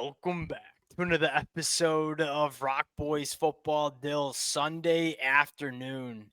Welcome back to another episode of Rock Boys Football Dill. Sunday afternoon.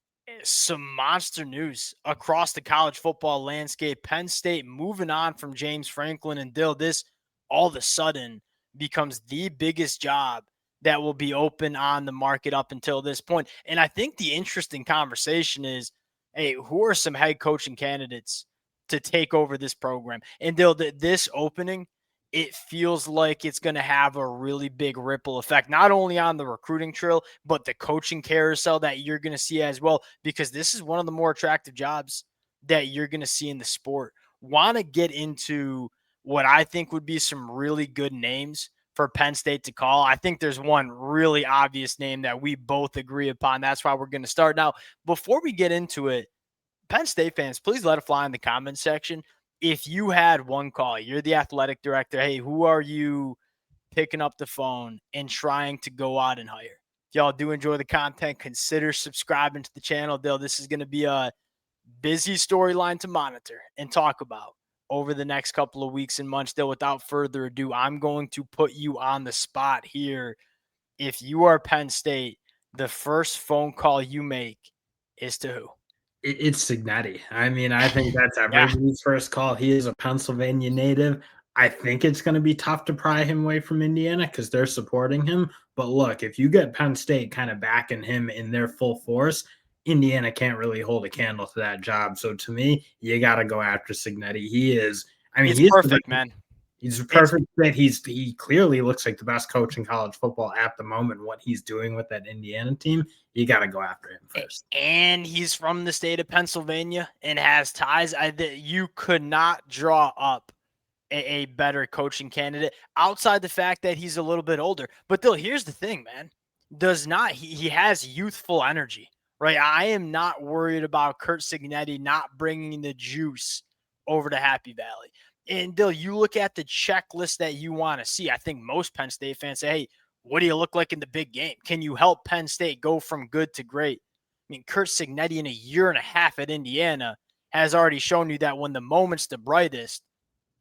Some monster news across the college football landscape. Penn State moving on from James Franklin and Dill. This all of a sudden becomes the biggest job that will be open on the market up until this point. And I think the interesting conversation is, hey, who are some head coaching candidates to take over this program? And Dill, this opening, it feels like it's going to have a really big ripple effect, not only on the recruiting trail, but the coaching carousel that you're going to see as well, because this is one of the more attractive jobs that you're going to see in the sport. Want to get into what I think would be some really good names for Penn State to call. I think there's one really obvious name that we both agree upon. That's why we're going to start. Now, before we get into it, Penn State fans, please let it fly in the comments section. If you had one call, you're the athletic director, hey, who are you picking up the phone and trying to go out and hire? If y'all do enjoy the content, consider subscribing to the channel. Dale, this is going to be a busy storyline to monitor and talk about over the next couple of weeks and months. Dale, without further ado, I'm going to put you on the spot here. If you are Penn State, the first phone call you make is to who? It's Cignetti. I mean, I think that's everybody's first call. He is a Pennsylvania native. I think it's going to be tough to pry him away from Indiana because they're supporting him. But look, if you get Penn State kind of backing him in their full force, Indiana can't really hold a candle to that job. So to me, you got to go after Cignetti. He's perfect, man. He's a perfect fit. He clearly looks like the best coach in college football at the moment. What he's doing with that Indiana team, you got to go after him first. And he's from the state of Pennsylvania and has ties. You could not draw up a better coaching candidate outside the fact that he's a little bit older. But Bill, here's the thing, man. He has youthful energy, right? I am not worried about Curt Cignetti not bringing the juice over to Happy Valley. And Dill, you look at the checklist that you want to see. I think most Penn State fans say, hey, what do you look like in the big game? Can you help Penn State go from good to great? I mean, Curt Cignetti in a year and a half at Indiana has already shown you that when the moment's the brightest,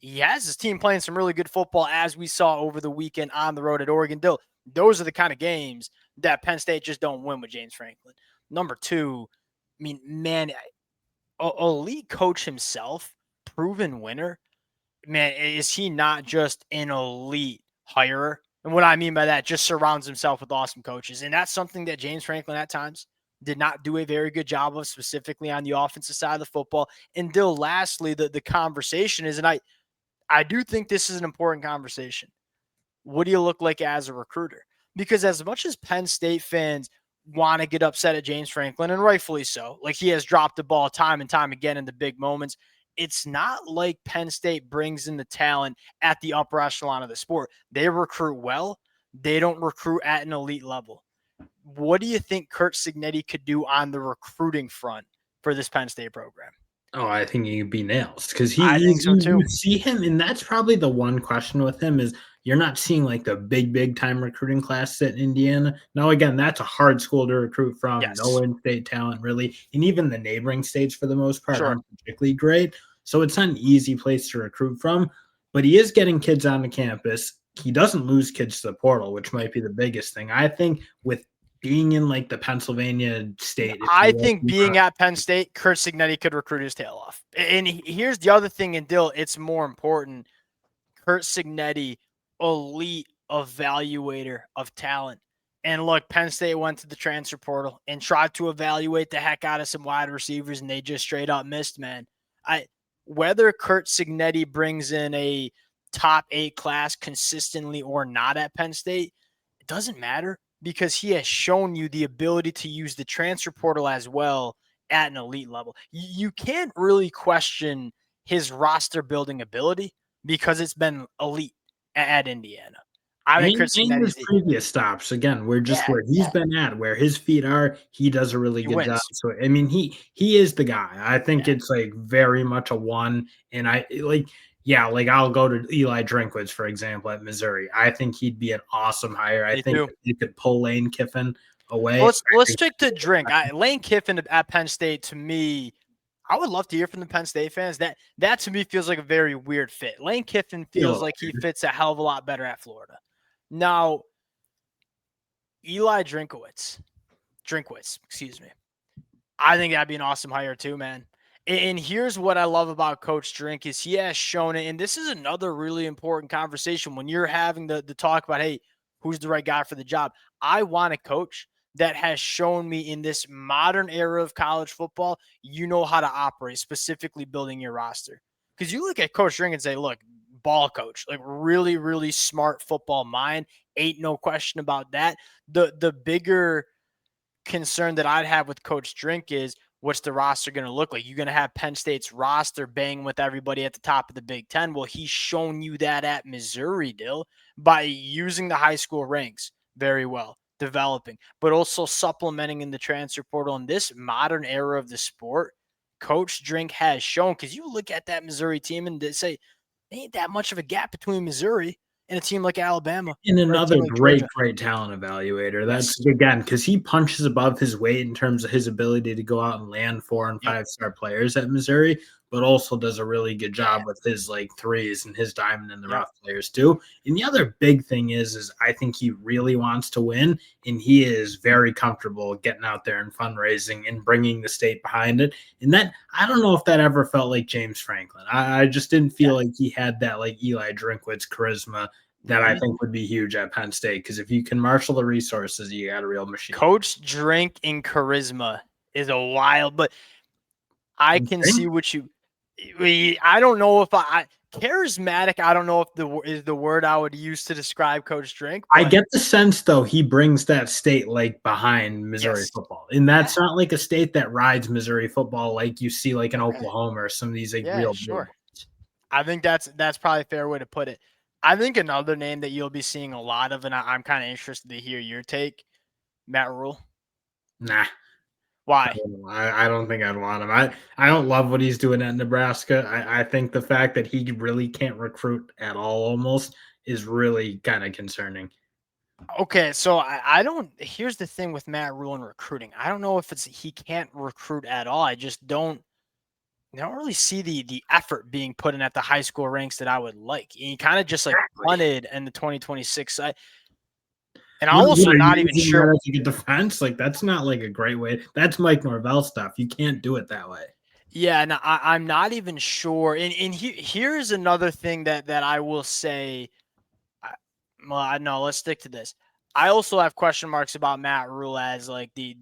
he has his team playing some really good football, as we saw over the weekend on the road at Oregon. Dill, those are the kind of games that Penn State just don't win with James Franklin. Number two, I mean, man, elite coach himself, proven winner. Man, is he not just an elite hirer? And what I mean by that, just surrounds himself with awesome coaches. And that's something that James Franklin at times did not do a very good job of, specifically on the offensive side of the football. And Dill, lastly, the conversation is, and I do think this is an important conversation. What do you look like as a recruiter? Because as much as Penn State fans want to get upset at James Franklin, and rightfully so, like he has dropped the ball time and time again in the big moments, it's not like Penn State brings in the talent at the upper echelon of the sport. They recruit well. They don't recruit at an elite level. What do you think Curt Cignetti could do on the recruiting front for this Penn State program? Oh, I think he could be nails because I think so too. You see him, and that's probably the one question with him is you're not seeing like the big time recruiting class at Indiana. Now, again, that's a hard school to recruit from. Yes. No in-state talent really, and even the neighboring states for the most part aren't particularly great. So it's not an easy place to recruit from. But he is getting kids on the campus. He doesn't lose kids to the portal, which might be the biggest thing. I think with being in like the Pennsylvania state. I think being at Penn State, Curt Cignetti could recruit his tail off. And here's the other thing, and Dill, it's more important. Curt Cignetti, elite evaluator of talent. And look, Penn State went to the transfer portal and tried to evaluate the heck out of some wide receivers, and they just straight up missed, man. Whether Curt Cignetti brings in a top 8 class consistently or not at Penn State, it doesn't matter, because he has shown you the ability to use the transfer portal as well at an elite level. You can't really question his roster building ability because it's been elite at Indiana. I think Curt Cignetti's previous stops, again, we're just where he's been at, where his feet are, he does a really good job. So, I mean, he is the guy. I think it's like very much a one. And I'll go to Eli Drinkwitz, for example, at Missouri. I think he'd be an awesome hire. I think you could pull Lane Kiffin away. Let's stick to Drink. Lane Kiffin at Penn State, to me, I would love to hear from the Penn State fans. That to me feels like a very weird fit. Lane Kiffin feels like he fits a hell of a lot better at Florida. Now, Eli Drinkwitz, excuse me. I think that'd be an awesome hire too, man. And here's what I love about Coach Drink is he has shown it, and this is another really important conversation when you're having the talk about, hey, who's the right guy for the job? I want a coach that has shown me in this modern era of college football, you know how to operate, specifically building your roster. Because you look at Coach Drink and say, look, ball coach, like really, really smart football mind. Ain't no question about that. The bigger concern that I'd have with Coach Drink is what's the roster going to look like? You're going to have Penn State's roster bang with everybody at the top of the Big Ten. Well, he's shown you that at Missouri, Dill, by using the high school ranks very well, developing, but also supplementing in the transfer portal. In this modern era of the sport, Coach Drink has shown, because you look at that Missouri team and they say, ain't that much of a gap between Missouri and a team like Alabama. And another like great Georgia. talent evaluator. Yes. That's again because he punches above his weight in terms of his ability to go out and land 4- and 5-star players at Missouri, but also does a really good job with his like threes and his diamond in the rough players too. And the other big thing is I think he really wants to win, and he is very comfortable getting out there and fundraising and bringing the state behind it. And that I don't know if that ever felt like James Franklin. I just didn't feel like he had that like Eli Drinkwitz charisma that I think would be huge at Penn State, because if you can marshal the resources, you got a real machine. Coach Drink and charisma is a wild, but I can see what you. I don't know if I charismatic. I don't know if is the word I would use to describe Coach Drink. I get the sense though he brings that state like behind Missouri football, and that's not like a state that rides Missouri football like you see like in Oklahoma or some of these like real. Sure. I think that's probably a fair way to put it. I think another name that you'll be seeing a lot of, and I'm kind of interested to hear your take, Matt Rhule. Nah. Why? I don't think I'd want him. I don't love what he's doing at Nebraska. I think the fact that he really can't recruit at all almost is really kind of concerning. Okay, so I don't. Here's the thing with Matt Rhule and recruiting. I don't know if it's he can't recruit at all. I just don't really see the effort being put in at the high school ranks that I would like. He kind of just like punted in the 2026 side. And I'm also not even sure. As a defense, like that's not like a great way. That's Mike Norvell stuff. You can't do it that way. Yeah, and I'm not even sure. And here's another thing that I will say. Well, no, let's stick to this. I also have question marks about Matt Rhule as like the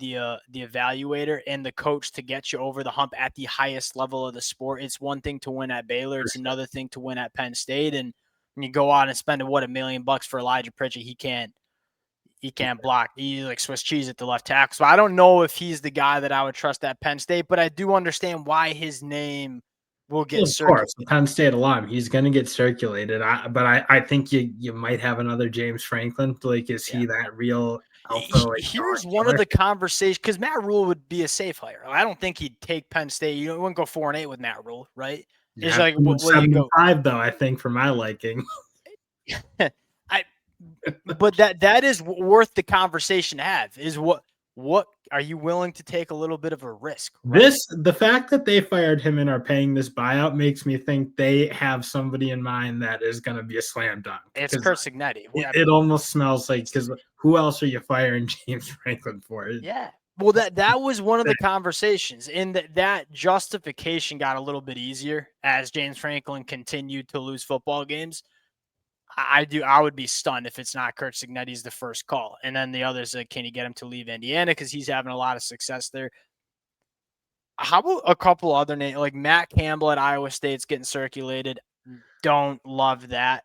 evaluator and the coach to get you over the hump at the highest level of the sport. It's one thing to win at Baylor. It's another thing to win at Penn State. And when you go out and spend $1 million for Elijah Pritchett, he can't block. He's like Swiss cheese at the left tackle. So I don't know if he's the guy that I would trust at Penn State, but I do understand why his name will get circulated. Of course, the Penn State alum, he's going to get circulated. But I think you might have another James Franklin. Like, is he that real alpha? Like, here's one of the conversations, because Matt Rhule would be a safe hire. I don't think he'd take Penn State. You wouldn't go 4-8 with Matt Rhule, right? It's like, what do you go? 5 though, I think, for my liking. But that is worth the conversation to have. Is what are you willing to take a little bit of a risk? Right? The fact that they fired him and are paying this buyout makes me think they have somebody in mind that is going to be a slam dunk. It's Curt Cignetti. It almost smells like, because who else are you firing James Franklin for? Yeah. Well, that was one of the conversations, and that justification got a little bit easier as James Franklin continued to lose football games. I would be stunned if it's not Curt Cignetti's the first call. And then the others, can you get him to leave Indiana? Because he's having a lot of success there. How about a couple other names, like Matt Campbell at Iowa State's getting circulated? Don't love that.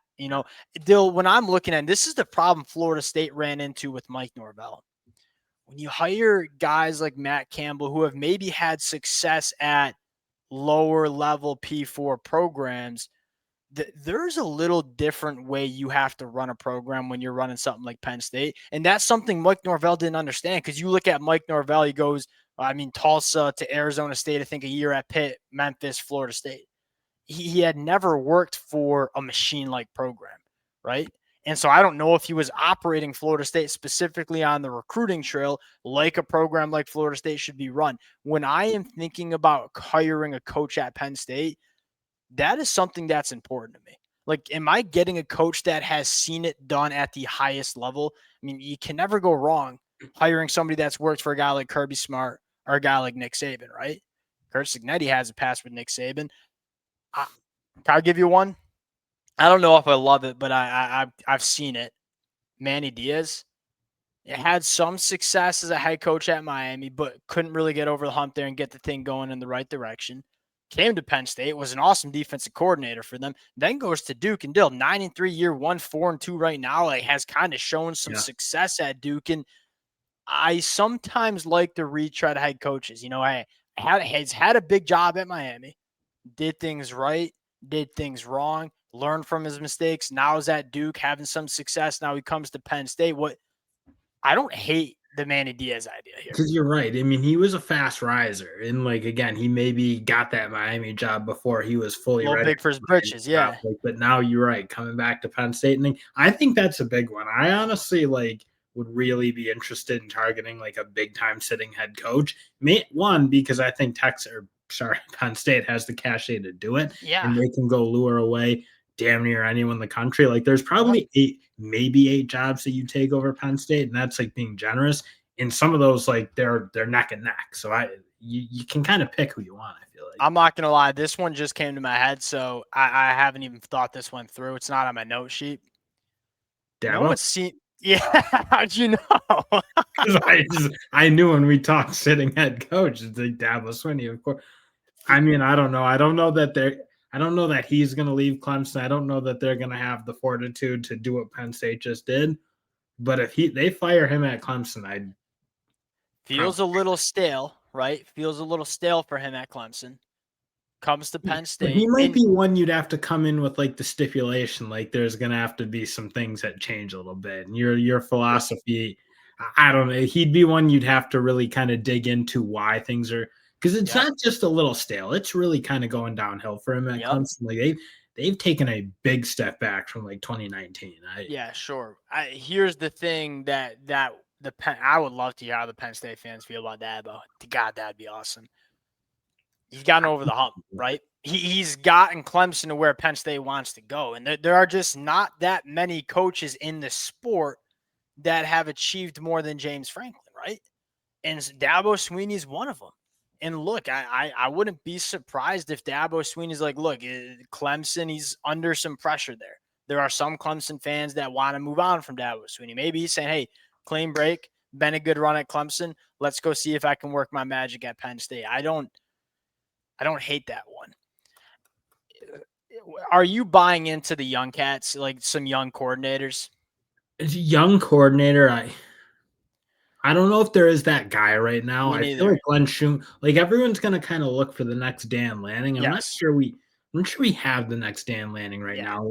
Dill, when I'm looking at, this is the problem Florida State ran into with Mike Norvell. When you hire guys like Matt Campbell who have maybe had success at lower level P4 programs, there's a little different way you have to run a program when you're running something like Penn State. And that's something Mike Norvell didn't understand, because you look at Mike Norvell, he goes, Tulsa to Arizona State, I think a year at Pitt, Memphis, Florida State. He had never worked for a machine-like program, right? And so I don't know if he was operating Florida State specifically on the recruiting trail like a program like Florida State should be run. When I am thinking about hiring a coach at Penn State, that is something that's important to me. Like, am I getting a coach that has seen it done at the highest level? I mean, you can never go wrong hiring somebody that's worked for a guy like Kirby Smart or a guy like Nick Saban, right? Curt Cignetti has a pass with Nick Saban. Can I give you one? I don't know if I love it, but I've seen it. Manny Diaz. It had some success as a head coach at Miami, but couldn't really get over the hump there and get the thing going in the right direction. Came to Penn State, was an awesome defensive coordinator for them. Then goes to Duke and Dill, 9-3 year, 1-4-2 right now. Like, has kind of shown some success at Duke. And I sometimes like to retread head coaches. You know, he's had a big job at Miami, did things right, did things wrong, learned from his mistakes. Now is at Duke having some success. Now he comes to Penn State. I don't hate the Manny Diaz idea here. Because you're right. I mean, he was a fast riser. And, like, again, he maybe got that Miami job before he was fully ready. Big for his britches, yeah. But now you're right. Coming back to Penn State. And I think that's a big one. I honestly, would really be interested in targeting, a big-time sitting head coach. One, because I think Penn State has the cachet to do it. Yeah. And they can go lure away damn near anyone in the country. There's probably maybe eight jobs that you take over Penn State, and that's being generous. And some of those, they're neck and neck. So you can kind of pick who you want, I feel like. I'm not gonna lie, this one just came to my head, so I haven't even thought this one through. It's not on my note sheet. Dabo? Yeah, how'd you know? I knew when we talked sitting head coach, it's Dabo Swinney, of course. I mean, I don't know. I don't know that he's going to leave Clemson. I don't know that they're going to have the fortitude to do what Penn State just did. But if they fire him at Clemson, feels a little stale, right? Feels a little stale for him at Clemson. Comes to Penn State. He might be one you'd have to come in with the stipulation, there's going to have to be some things that change a little bit. And your philosophy, I don't know. He'd be one you'd have to really kind of dig into why things are. Because it's not just a little stale. It's really kind of going downhill for him at Clemson. They've taken a big step back from 2019. Yeah, sure. Here's the thing that I would love to hear how the Penn State fans feel about Dabo. God, that'd be awesome. He's gotten over the hump, right? He's gotten Clemson to where Penn State wants to go. And there are just not that many coaches in the sport that have achieved more than James Franklin, right? And Dabo Swinney is one of them. And look, I wouldn't be surprised if Dabo Swinney's look, Clemson, he's under some pressure there. There are some Clemson fans that want to move on from Dabo Swinney. Maybe he's saying, hey, clean break, been a good run at Clemson. Let's go see if I can work my magic at Penn State. I don't hate that one. Are you buying into the young cats, some young coordinators? As a young coordinator, I don't know if there is that guy right now. I feel like Glenn Schumann, everyone's going to kind of look for the next Dan Lanning. I'm not sure we have the next Dan Lanning right now.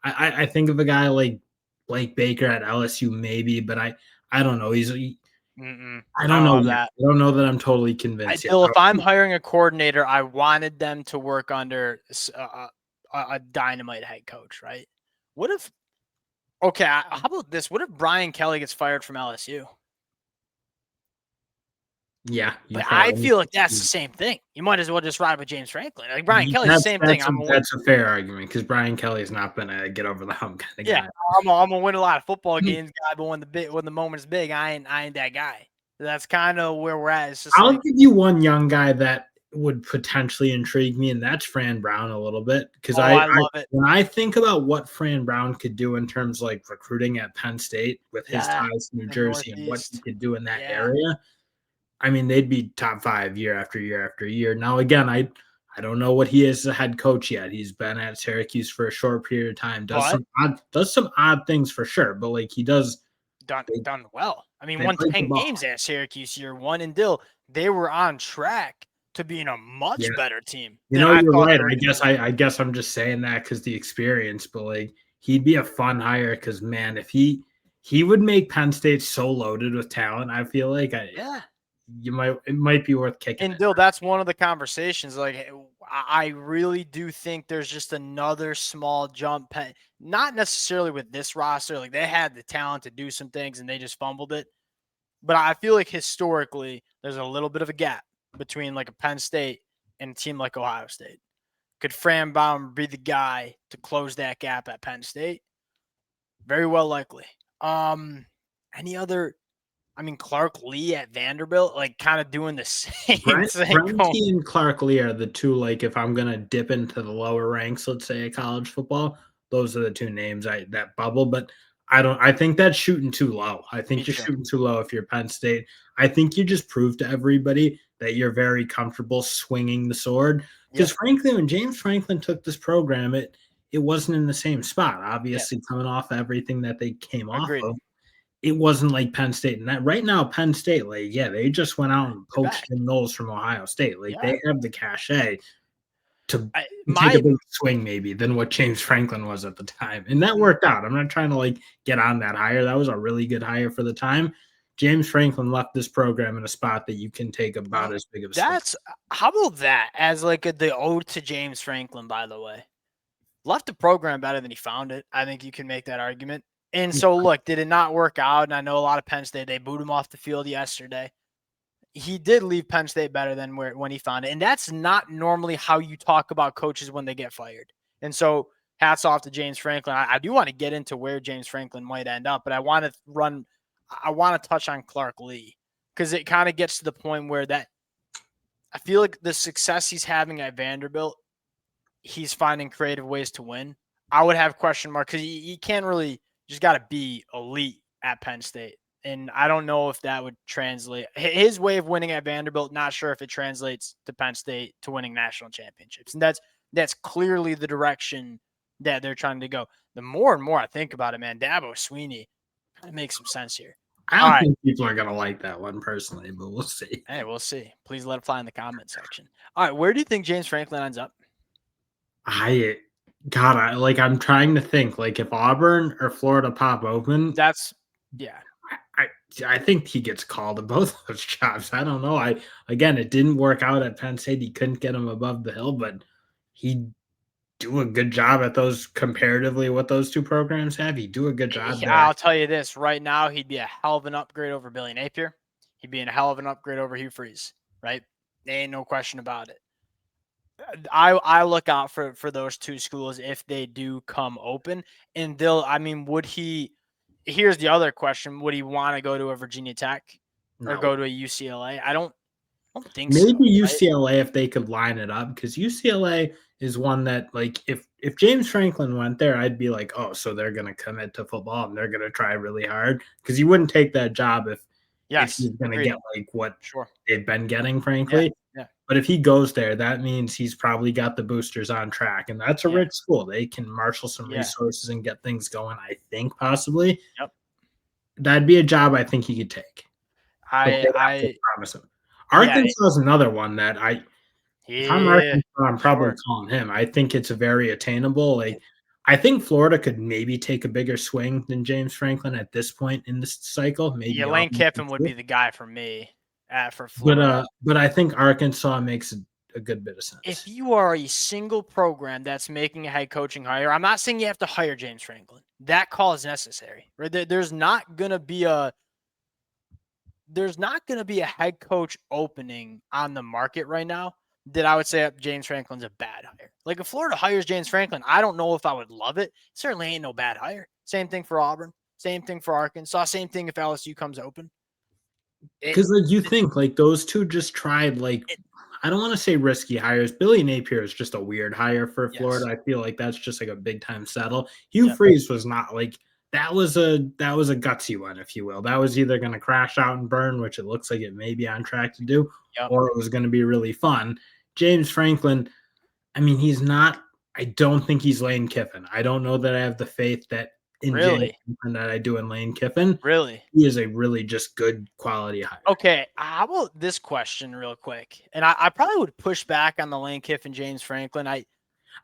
I think of a guy like Blake Baker at LSU, maybe, but I don't know. I don't know that. I don't know that I'm totally convinced. If I'm hiring a coordinator, I wanted them to work under a dynamite head coach, right? How about this? What if Brian Kelly gets fired from LSU? Yeah. But I feel like that's the same thing. You might as well just ride with James Franklin. Brian Kelly's the same thing. That's a fair argument because Brian Kelly's not been a get over the hump kind of guy. I'm gonna win a lot of football games, guy, but when the moment's big, I ain't that guy. That's kind of where we're at. It's just I'll give you one young guy that would potentially intrigue me, and that's Fran Brown a little bit. Because I love it. When I think about what Fran Brown could do in terms of recruiting at Penn State with his ties to New Jersey and what he could do in that area. I mean, they'd be top 5 year after year after year. Now, again, I don't know what he is as a head coach yet. He's been at Syracuse for a short period of time. Does some odd things for sure, but he does done well. I mean, won 10 games at Syracuse year one, and Dill, they were on track to being a much better team. You're right. I guess I'm just saying that because the experience, but he'd be a fun hire because man, if he would make Penn State so loaded with talent, I feel like it might be worth kicking And it. Dill, that's one of the conversations. Like, I really do think there's just another small jump, not necessarily with this roster. Like, they had the talent to do some things and they just fumbled it. But I feel like historically, there's a little bit of a gap between like a Penn State and a team like Ohio State. Could Fran Baum be the guy to close that gap at Penn State? Very well likely. Any other? I mean, Clark Lee at Vanderbilt, like kind of doing the same thing. Brent and Clark Lee are the two, like, if I'm going to dip into the lower ranks, let's say, of college football, those are the two names that bubble. But I think that's shooting too low. I think you're shooting too low if you're Penn State. I think you just proved to everybody that you're very comfortable swinging the sword. Because frankly, when James Franklin took this program, it wasn't in the same spot, obviously, coming off everything that they came off of. It wasn't like Penn State. And that right now, Penn State, like, they just went out and poached Jim Knowles from Ohio State. Like, they have the cachet to take a big swing maybe than what James Franklin was at the time. And that worked out. I'm not trying to, like, get on that hire. That was a really good hire for the time. James Franklin left this program in a spot that you can take about as big of a swing. How about that as like the ode to James Franklin, by the way? Left the program better than he found it. I think you can make that argument. And so, look, did it not work out? And I know a lot of Penn State, they booed him off the field yesterday. He did leave Penn State better than when he found it. And that's not normally how you talk about coaches when they get fired. And so hats off to James Franklin. I do want to get into where James Franklin might end up, but I want to touch on Clark Lee because it kind of gets to the point where that I feel like the success he's having at Vanderbilt, he's finding creative ways to win. I would have question marks because he can't really – just got to be elite at Penn State. And I don't know if that would translate. His way of winning at Vanderbilt, not sure if it translates to Penn State to winning national championships. And that's clearly the direction that they're trying to go. The more and more I think about it, man, Dabo Swinney kind of makes some sense here. I don't think people are going to like that one personally, but we'll see. Hey, we'll see. Please let it fly in the comment section. All right, where do you think James Franklin ends up? I'm trying to think, like, if Auburn or Florida pop open. I think he gets called to both those jobs. I don't know. Again, it didn't work out at Penn State. He couldn't get him above the hill, but he'd do a good job at those comparatively what those two programs have. He'd do a good job there. I'll tell you this. Right now, he'd be a hell of an upgrade over Billy Napier. He'd be a hell of an upgrade over Hugh Freeze, right? There ain't no question about it. I look out for those two schools if they do come open. And would he – here's the other question. Would he want to go to a Virginia Tech or go to a UCLA? I don't think so. Maybe UCLA if they could line it up, because UCLA is one that, like, if James Franklin went there, I'd be like, oh, so they're going to commit to football and they're going to try really hard, because he wouldn't take that job if he's going to get like what they've been getting, frankly. Yeah. But if he goes there, that means he's probably got the boosters on track, and that's a rich school. They can marshal some resources and get things going, I think, possibly. Yep. That'd be a job I think he could take. I promise him. Arkansas is another one that if I'm Arkansas, I'm probably calling him. I think it's a very attainable. Like, I think Florida could maybe take a bigger swing than James Franklin at this point in this cycle. Maybe Lane Kiffin would be the guy for me for Florida. But I think Arkansas makes a good bit of sense. If you are a single program that's making a head coaching hire, I'm not saying you have to hire James Franklin. That call is necessary. Right? There's not going to be a head coach opening on the market right now that I would say James Franklin's a bad hire. Like, if Florida hires James Franklin, I don't know if I would love it. Certainly ain't no bad hire. Same thing for Auburn. Same thing for Arkansas. Same thing if LSU comes open. Because, like, you think, like, those two just tried, like, I don't want to say risky hires. Billy Napier is just a weird hire for Florida. I feel like that's just like a big time settle. Hugh Freeze was not like that was a gutsy one, if you will. That was either going to crash out and burn, which it looks like it may be on track to do, or it was going to be really fun. James Franklin, I mean, he's not. I don't think he's Lane Kiffin. I don't know that I have the faith that in James Franklin that I do in Lane Kiffin. Really, he is a really just good quality hire. Okay, how about this question real quick? And I probably would push back on the Lane Kiffin, James Franklin.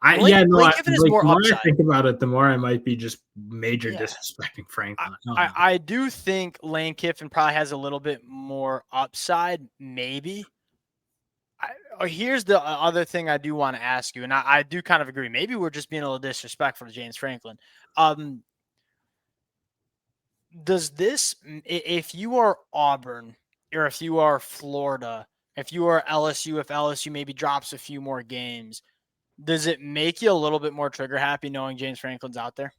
Lane Kiffin is like more the more I upside. think about it, the more I might be just major Yeah. disrespecting Franklin. I do think Lane Kiffin probably has a little bit more upside, maybe. Here's the other thing I do want to ask you, and I do kind of agree. Maybe we're just being a little disrespectful to James Franklin. Does this, if you are Auburn or if you are Florida, if you are LSU, if LSU maybe drops a few more games, does it make you a little bit more trigger happy knowing James Franklin's out there?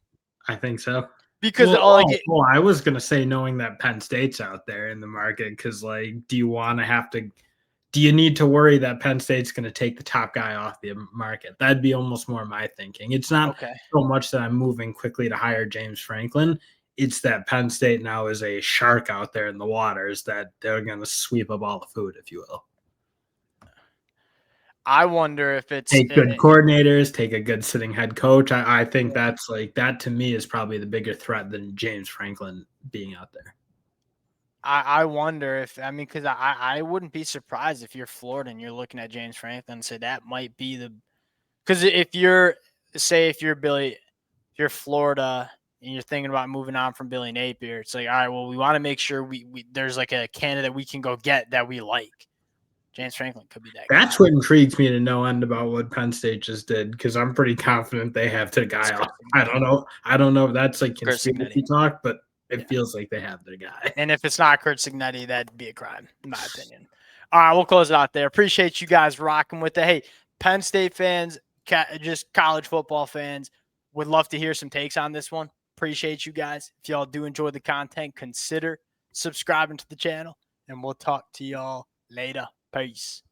I think so. Because like I was gonna say knowing that Penn State's out there in the market, because like, do you need to worry that Penn State's gonna take the top guy off the market? That'd be almost more my thinking. It's not okay. so much that I'm moving quickly to hire James Franklin. It's that Penn State now is a shark out there in the waters that they're gonna sweep up all the food, if you will. I wonder if it's Take good coordinators, take a good sitting head coach. I think that's like that to me is probably the bigger threat than James Franklin being out there. I wonder if because I wouldn't be surprised if you're Florida and you're looking at James Franklin and say that might be because if you're Billy, if you're Florida and you're thinking about moving on from Billy Napier, it's like, all right, well, we want to make sure we there's like a candidate we can go get that we like. James Franklin could be that That's guy. what intrigues me to no end about what Penn State just did, because I'm pretty confident they have their guy. I don't know if that's like conspiracy talk, but it feels like they have their guy. And if it's not Curt Cignetti, that'd be a crime, in my opinion. All right, we'll close it out there. Appreciate you guys rocking with it. Hey, Penn State fans, just college football fans, would love to hear some takes on this one. Appreciate you guys. If y'all do enjoy the content, consider subscribing to the channel, and we'll talk to y'all later. Peace.